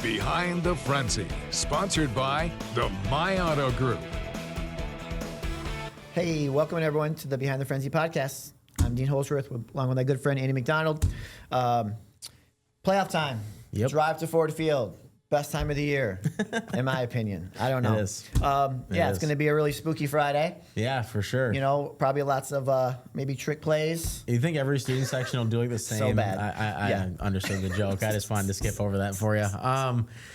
Behind the Frenzy, sponsored by the My Auto Group. Hey, welcome everyone to the Behind the Frenzy podcast. I'm Dean Holsworth, along with my good friend Andy McDonald. Playoff time. Yep. Drive to Ford Field. Best time of the year, in my opinion. I don't know. It is. It's going to be a really spooky Friday. Yeah, for sure. You know, probably lots of maybe trick plays. You think every student section will do like the same? So bad. I understood the joke. I just wanted to skip over that for you.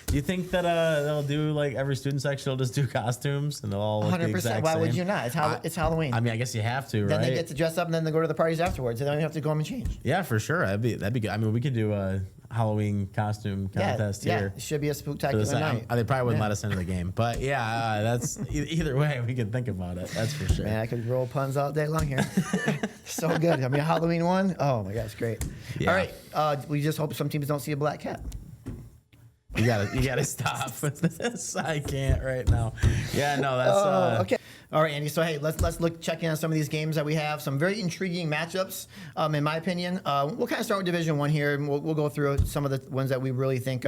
Do you think that they'll do like every student section will just do costumes and they'll all look the exact 100%. Why would same? you not? It's Halloween. I mean, I guess you have to, right? Then they get to dress up and then they go to the parties afterwards. They don't even have to go home and change. Yeah, for sure. That'd be good. I mean, we could do a Halloween costume contest here. Yeah, it should be a spooktacular night. They probably wouldn't let us into the game, but yeah, that's either way we could think about it. That's for sure. Man, I could roll puns all day long here. So good. I mean, a Halloween one. Oh my gosh, great. Yeah. All right, we just hope some teams don't see a black cat. You gotta stop with this. I can't right now. Yeah, no, that's Okay. All right, Andy. So hey, let's check in on some of these games that we have. Some very intriguing matchups, in my opinion. We'll kind of start with Division I here, and we'll go through some of the ones that we really think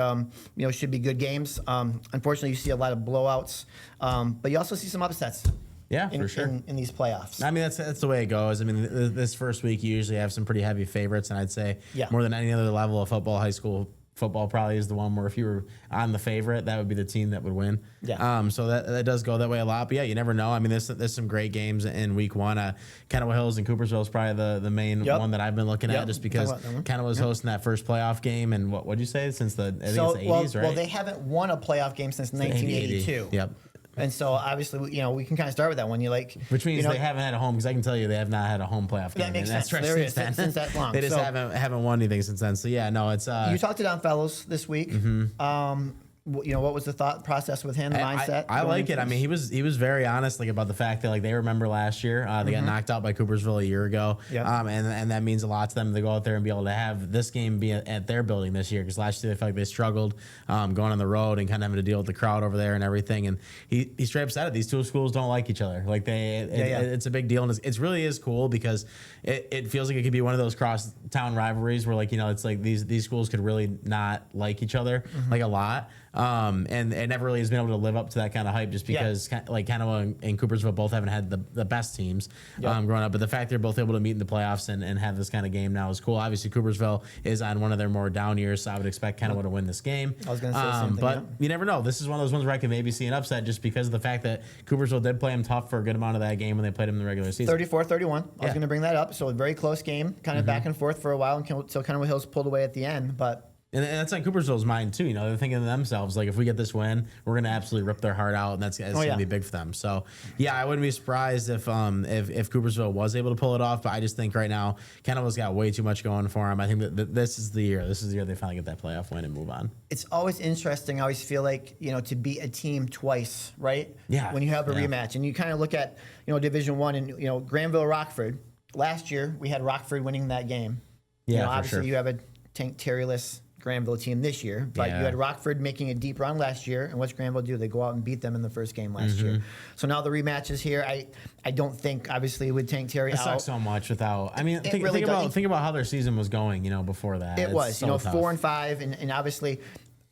should be good games. Unfortunately, you see a lot of blowouts, but you also see some upsets. Yeah, for sure. In these playoffs. I mean, that's the way it goes. I mean, this first week you usually have some pretty heavy favorites, and I'd say more than any other level of football, high school football probably is the one where if you were on the favorite, that would be the team that would win. Yeah. So that does go that way a lot. But yeah, you never know. I mean, there's some great games in week one. Kennewill Hills and Coopersville is probably the main one that I've been looking at, just because Kennewill was hosting that first playoff game. And what'd you say? Since I think it's the 80s, right? Well, they haven't won a playoff game since 1982. Yep. And so obviously, we can kind of start with that one. Which means they haven't had a home, because I can tell you they have not had a home playoff game. That makes sense. Since that long. They just haven't won anything since then. So yeah, no, it's. You talked to Don Fellows this week. Mm-hmm. What was the thought process with him, the mindset? I like it. I mean, he was very honest about the fact that they remember last year they got knocked out by Coopersville a year ago, and that means a lot to them to go out there and be able to have this game be at their building this year, because last year they felt like they struggled going on the road and kind of having to deal with the crowd over there and everything. And he straight up said it. These two schools don't like each other. It's a big deal, and it really is cool, because it feels like it could be one of those cross town rivalries where it's like these schools could really not like each other a lot. And it never really has been able to live up to that kind of hype, just because Kennewill and Coopersville both haven't had the best teams growing up. But the fact they're both able to meet in the playoffs and have this kind of game now is cool. Obviously, Coopersville is on one of their more down years, so I would expect Kennewill to win this game. I was going to say the same thing. But you never know. This is one of those ones where I can maybe see an upset, just because of the fact that Coopersville did play them tough for a good amount of that game when they played them in the regular season. 34-31. I was going to bring that up. So a very close game, kind of back and forth for a while until Kennewill Hills pulled away at the end. But and that's on Coopersville's mind too. They're thinking to themselves, if we get this win, we're going to absolutely rip their heart out, and that's going to be big for them. So yeah, I wouldn't be surprised if Coopersville was able to pull it off. But I just think right now Kennewill's got way too much going for them. I think that this is the year. This is the year they finally get that playoff win and move on. It's always interesting. I always feel like to beat a team twice, right? Yeah. When you have a rematch, and you kind of look at Division I and Granville Rockford. Last year we had Rockford winning that game. Yeah, obviously for sure. You have a Tank Terryless Granville team this year, but you had Rockford making a deep run last year, and what's Granville do? They go out and beat them in the first game last year. So now the rematch is here. I don't think, obviously, with Tank Terry it out, sucks so much without. I mean, think about how their season was going. Before that, it was so 4-5, and obviously.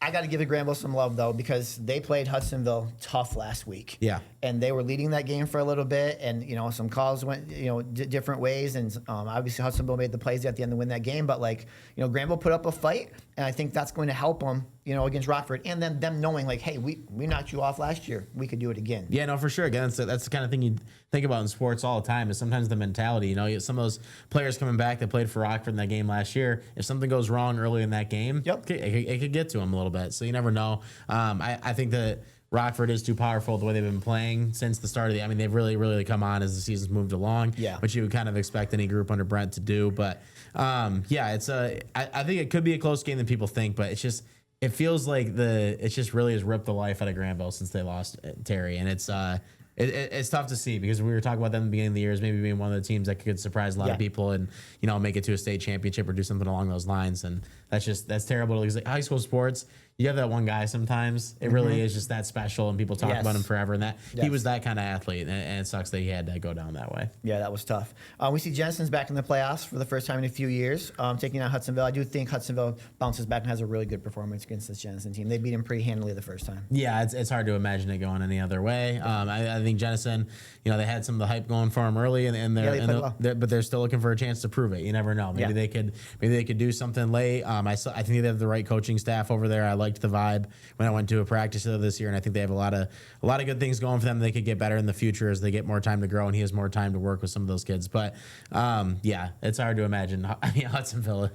I got to give Granville some love, though, because they played Hudsonville tough last week. Yeah. And they were leading that game for a little bit, and, some calls went, different ways, and obviously Hudsonville made the plays at the end to win that game, but, Granville put up a fight, and I think that's going to help them, against Rockford, and then them knowing, hey, we knocked you off last year. We could do it again. Yeah, no, for sure. Again, that's the kind of thing you think about in sports all the time, is sometimes the mentality. Some of those players coming back that played for Rockford in that game last year, if something goes wrong early in that game, it could get to them a little bit. So you never know. I think that Rockford is too powerful the way they've been playing since the start of the. I mean, they've really, really come on as the season's moved along. Yeah, which you would kind of expect any group under Brent to do. But it's I think it could be a close game than people think. But it feels like it's just really has ripped the life out of Granville since they lost Terry, and it's tough to see, because we were talking about them at the beginning of the year as maybe being one of the teams that could surprise a lot of people and make it to a state championship or do something along those lines, and that's terrible. Because high school sports, you have that one guy sometimes. It really is just that special, and people talk about him forever. And that he was that kind of athlete, and it sucks that he had to go down that way. Yeah, that was tough. We see Jensen's back in the playoffs for the first time in a few years, taking out Hudsonville. I do think Hudsonville bounces back and has a really good performance against this Jensen team. They beat him pretty handily the first time. Yeah, it's hard to imagine it going any other way. I think Jensen, they had some of the hype going for him early, but they're still looking for a chance to prove it. You never know. Maybe they could do something late. I think they have the right coaching staff over there. I liked the vibe when I went to a practice this year, and I think they have a lot of good things going for them. They could get better in the future as they get more time to grow, and he has more time to work with some of those kids. But it's hard to imagine. I mean, Hudsonville.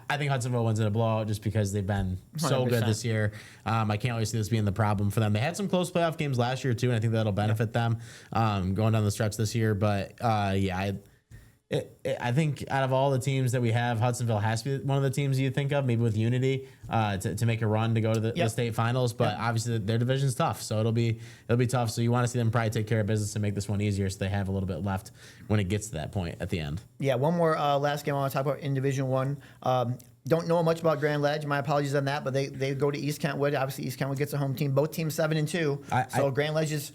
I think Hudsonville wins in a blowout just because they've been so 100%. good this year. I can't really see this being the problem for them. They had some close playoff games last year too, and I think that'll benefit them going down the stretch this year. But I think out of all the teams that we have, Hudsonville has to be one of the teams you think of, maybe with Unity, to make a run to go to the state finals. But obviously their division's tough, so it'll be tough. So you want to see them probably take care of business and make this one easier, so they have a little bit left when it gets to that point at the end. Yeah, one more last game I want to talk about in Division One. Don't know much about Grand Ledge. My apologies on that, but they go to East Kentwood. Obviously, East Kentwood gets a home team. Both teams 7-2. So Grand Ledge is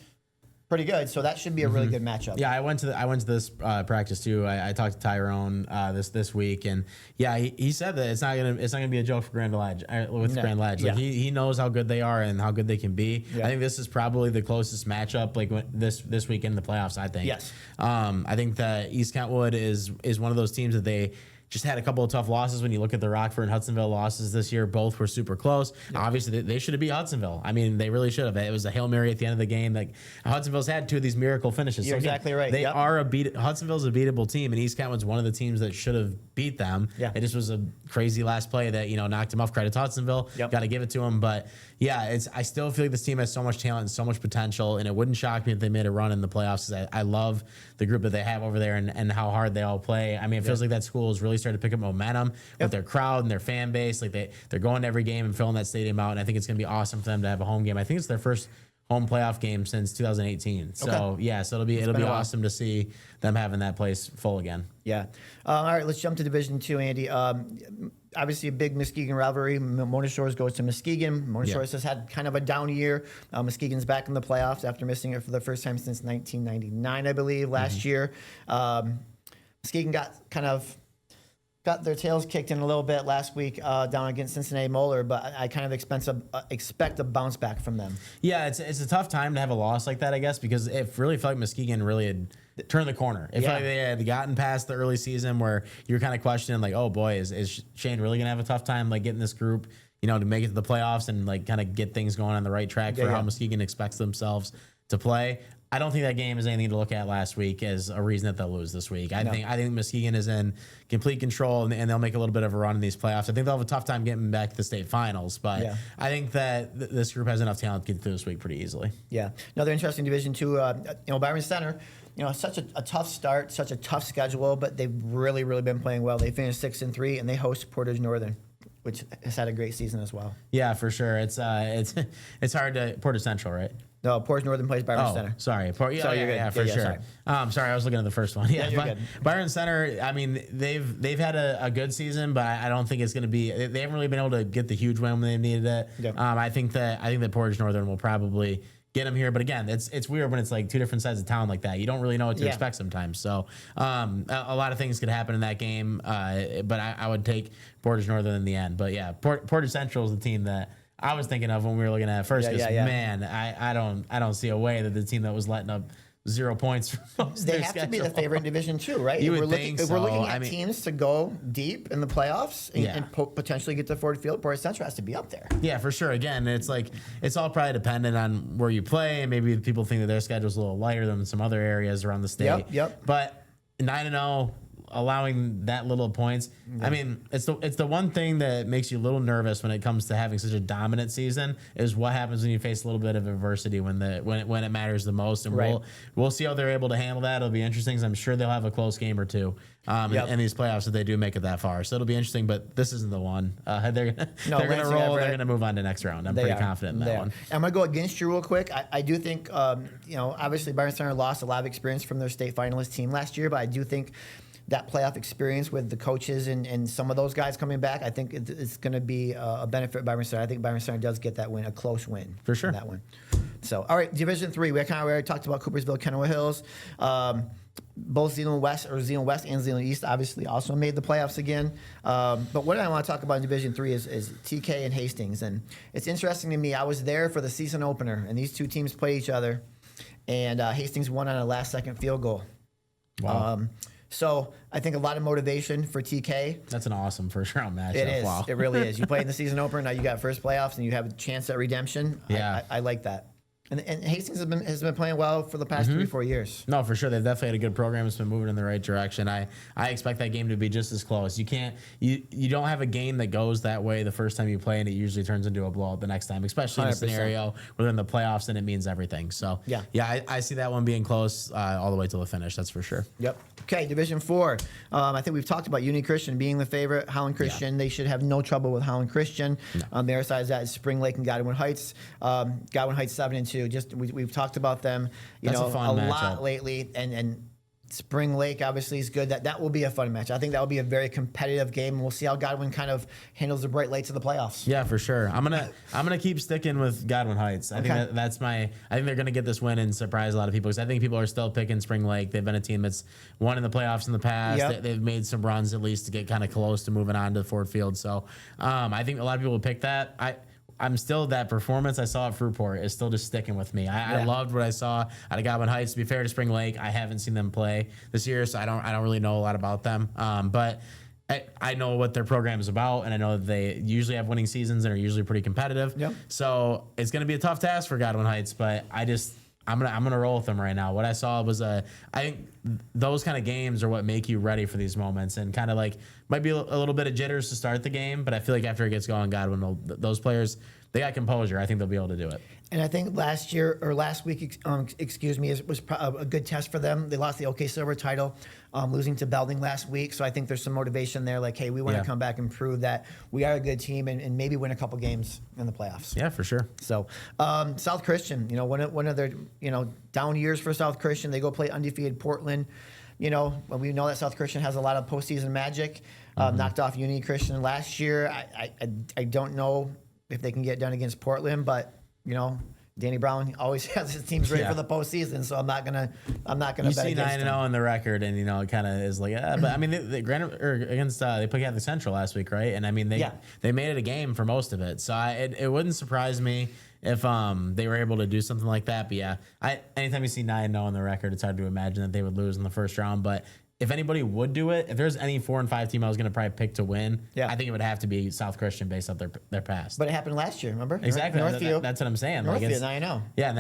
pretty good. So that should be a really good matchup. Yeah, I went to this practice too. I talked to Tyrone this week, and he said that it's not gonna be a joke for Grand Ledge Grand Ledge. Like he knows how good they are and how good they can be. Yeah. I think this is probably the closest matchup this week in the playoffs. I think. Yes. I think that East Kentwood is one of those teams that they just had a couple of tough losses. When you look at the Rockford and Hudsonville losses this year, both were super close. Yeah. Obviously, they should have beat Hudsonville. I mean, they really should have. It was a Hail Mary at the end of the game. Like Hudsonville's had two of these miracle finishes. You're exactly right. They are Hudsonville's a beatable team, and East Kentwood's one of the teams that should have beat them. Yeah. It just was a crazy last play that knocked him off. Credit to Hudsonville. Got to give it to them. But yeah, I still feel like this team has so much talent and so much potential, and it wouldn't shock me if they made a run in the playoffs. I love the group that they have over there and how hard they all play. I mean, it feels like that school has really started to pick up momentum with their crowd and their fan base. Like they're going to every game and filling that stadium out, and I think it's going to be awesome for them to have a home game. I think it's their first home playoff game since 2018. So so it'll be awesome to see them having that place full again. Yeah. All right, let's jump to Division 2, Andy. Obviously, a big Muskegon rivalry. Mona Shores goes to Muskegon. Mona Shores has had kind of a down year. Muskegon's back in the playoffs after missing it for the first time since 1999, I believe, last year. Muskegon got their tails kicked in a little bit last week down against Cincinnati Moeller, but I kind of expect a bounce back from them. Yeah, it's a tough time to have a loss like that, I guess, because it really felt like Muskegon really had turned the corner. It felt like they had gotten past the early season where you were kind of questioning, like, oh boy, is Shane really going to have a tough time getting this group, to make it to the playoffs and kind of get things going on the right track for how Muskegon expects themselves to play. I don't think that game is anything to look at last week as a reason that they'll lose this week. I think Muskegon is in complete control, and they'll make a little bit of a run in these playoffs. I think they'll have a tough time getting back to the state finals, but I think that this group has enough talent to get through this week pretty easily. Yeah. Another interesting Division 2, Byron Center, such a tough start, such a tough schedule, but they've really, really been playing well. They finished 6-3, and they host Portage Northern, which has had a great season as well. Yeah, for sure. It's hard to Portage Central, right? No, Portage Northern plays Byron Center. Sorry. For sure. Sorry, I was looking at the first one. Yeah, you're good. Byron Center, I mean, they've had a good season, but I don't think it's going to be. They haven't really been able to get the huge win when they needed it. Yep. I think that Portage Northern will probably get them here, but again, it's weird when it's like two different sides of town like that. You don't really know what to expect sometimes. So a lot of things could happen in that game, but I would take Portage Northern in the end. But yeah, Portage Central is the team that I was thinking of when we were looking at it first. Man, I don't see a way that the team that was letting up 0 points. They have to be the favorite in Division 2, right? You would think so. If we're looking at teams to go deep in the playoffs and potentially get to Ford Field, Portage Central has to be up there. Yeah, for sure. Again, it's all probably dependent on where you play. Maybe people think that their schedule's a little lighter than some other areas around the state. Yep. But 9-0. Allowing that little points. I mean, it's the one thing that makes you a little nervous when it comes to having such a dominant season is what happens when you face a little bit of adversity when it matters the most. And we'll see how they're able to handle that. It'll be interesting because I'm sure they'll have a close game or two in these playoffs if they do make it that far. So it'll be interesting, but this isn't the one. They're gonna roll. They're gonna move on to next round. I'm pretty confident in that one. I'm gonna go against you real quick. I do think obviously Byron Center lost a lot of experience from their state finalist team last year, but I do think that playoff experience with the coaches and some of those guys coming back, I think it's going to be a benefit for Byron Center. I think Byron Center does get that win, a close win. For sure. That one. So, all right, Division 3. We already talked about Coopersville, Kennewick Hills. Both Zeeland West and Zeeland East obviously also made the playoffs again. But what I want to talk about in Division 3 is TK and Hastings. And it's interesting to me. I was there for the season opener, and these two teams played each other. And Hastings won on a last-second field goal. Wow. So I think a lot of motivation for TK. That's an awesome first-round matchup. It is. Wow. It really is. You play in the season opener, now you got first playoffs, and you have a chance at redemption. Yeah. I like that. And Hastings has been playing well for the past 3-4 years. No, for sure. They've definitely had a good program. It's been moving in the right direction. I expect that game to be just as close. You don't have a game that goes that way the first time you play, and it usually turns into a blowout the next time, especially in a 100%. scenario where they're in the playoffs and it means everything. So, I see that one being close all the way to the finish. That's for sure. Yep. Okay, Division 4. I think we've talked about Union Christian being the favorite. Howland Christian, they should have no trouble with Howland Christian. No. The other side is that is Spring Lake and Godwin Heights. Godwin Heights 7-2. Just we've talked about them, That's a fun matchup. lot lately, and Spring Lake obviously is good. That will be a fun match. I think that will be a very competitive game. We'll see how Godwin kind of handles the bright lights of the playoffs. Yeah, for sure. I'm gonna keep sticking with Godwin Heights. I think that's I think they're gonna get this win and surprise a lot of people, because I think people are still picking Spring Lake. They've been a team that's won in the playoffs in the past. Yep. They've made some runs at least to get kind of close to moving on to Ford Field. So I think a lot of people will pick that. I'm still, that performance I saw at Fruitport is still just sticking with me. I loved what I saw out of Godwin Heights. To be fair to Spring Lake, I haven't seen them play this year, so I don't really know a lot about them. But I know what their program is about, and I know that they usually have winning seasons and are usually pretty competitive. Yep. So it's going to be a tough task for Godwin Heights, but I'm gonna roll with them right now. What I saw was I think those kind of games are what make you ready for these moments, and kind of like might be a little bit of jitters to start the game, but I feel like after it gets going, Godwin, those players, they got composure. I think they'll be able to do it. And I think last week, was a good test for them. They lost the OK Silver title, losing to Belding last week. So I think there's some motivation there. Like, hey, we want to come back and prove that we are a good team and maybe win a couple games in the playoffs. Yeah, for sure. So South Christian, one of their down years for South Christian. They go play undefeated Portland. We know that South Christian has a lot of postseason magic. Knocked off Union Christian last year. I don't know if they can get done against Portland, but Danny Brown always has his teams ready for the postseason, so I'm not gonna bet against him. You see 9-0 on the record, and it kind of is like, but I mean, they played Catholic Central last week, right? And I mean, they made it a game for most of it, so it wouldn't surprise me if they were able to do something like that. But anytime you see 9-0 on the record, it's hard to imagine that they would lose in the first round. But if anybody would do it, if there's any 4 and 5 team I was going to probably pick to win, I think it would have to be South Christian based off their past. But it happened last year, remember? Exactly. Northview. That's what I'm saying. Northview, 9-0. Yeah, and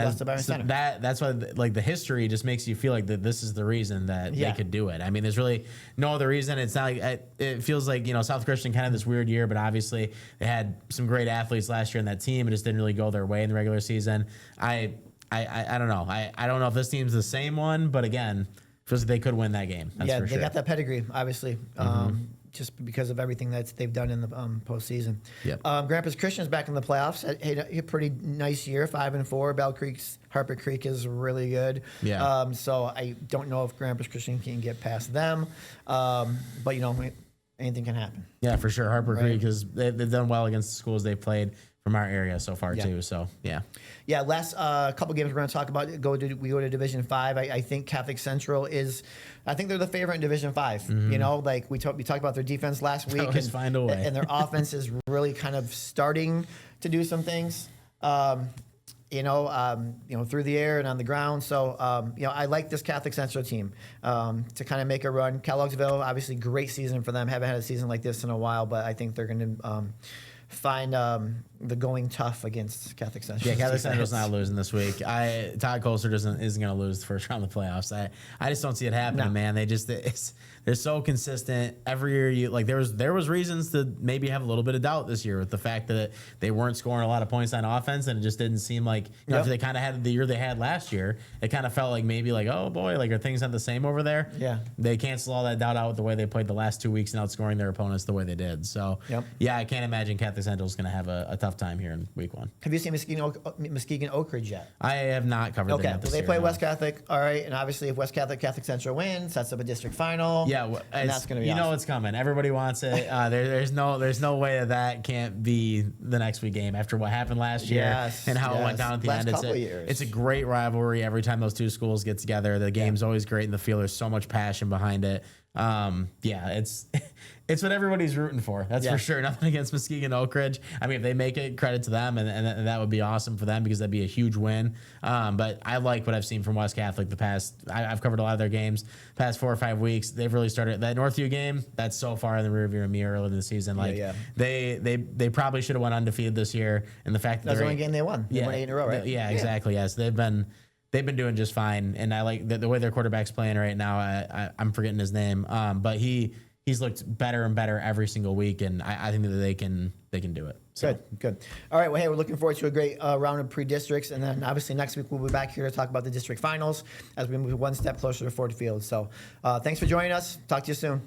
that's why the history just makes you feel like that this is the reason that they could do it. I mean, there's really no other reason. It's not like it feels like South Christian kind of this weird year, but obviously they had some great athletes last year in that team. It just didn't really go their way in the regular season. I don't know. I don't know if this team's the same one, but again, feels like they could win that game. That's for sure. Got that pedigree, obviously, just because of everything that they've done in the postseason. Yep. Grandpa's Christian's back in the playoffs. Had a pretty nice year, 5-4. Bell Creek's Harper Creek is really good. Yeah. So I don't know if Grandpa's Christian can get past them, but anything can happen. Yeah, for sure. Harper Creek they've done well against the schools they've played from our area so far too. So last couple games we're going to talk about. We go to Division 5. I think Catholic Central is. I think they're the favorite in Division 5. Like we talked about their defense last week, and find a way, and their offense is really kind of starting to do some things. Through the air and on the ground. So, I like this Catholic Central team to kind of make a run. Kellogg'sville, obviously, great season for them. Haven't had a season like this in a while, but I think they're going to find the going tough against Catholic Central. Yeah, Catholic Central's not losing this week. Todd Colster isn't going to lose the first round of the playoffs. I just don't see it happening, man. They're so consistent every year. There was reasons to maybe have a little bit of doubt this year with the fact that they weren't scoring a lot of points on offense, and it just didn't seem like after they kind of had the year they had last year, it kind of felt like maybe like, oh boy, like are things not the same over there? Yeah, they canceled all that doubt out with the way they played the last 2 weeks and outscoring their opponents the way they did. So I can't imagine Catholic Catholic Central is going to have a tough time here in week 1. Have you seen Muskegon Oak Ridge yet? I have not covered them Okay, yet well, this they year, play no. West Catholic, all right, and obviously if West Catholic Central wins, sets up a district final. Yeah, and that's going to be you know awesome. what's coming. Everybody wants it. There's no way that can't be the next week game after what happened last year and how it went down at the Last end. couple of years. It's a great rivalry every time those two schools get together. The game's always great in the field. There's so much passion behind it. It's what everybody's rooting for. That's for sure. Nothing against Muskegon Oak Ridge. I mean, if they make it, credit to them, and that would be awesome for them because that'd be a huge win. But I like what I've seen from West Catholic the past. I've covered a lot of their games past 4 or 5 weeks. They've really started that Northview game. That's so far in the rearview mirror early in the season. They probably should have went undefeated this year. And the fact that That's the only game they won. They won 8 in a row, right? Exactly. Yes, they've been doing just fine, and I like the way their quarterback's playing right now. I'm forgetting his name, but he's looked better and better every single week, and I think that they can do it. So. Good. All right, well, hey, we're looking forward to a great round of pre-districts, and then obviously next week we'll be back here to talk about the district finals as we move one step closer to Ford Field. So thanks for joining us. Talk to you soon.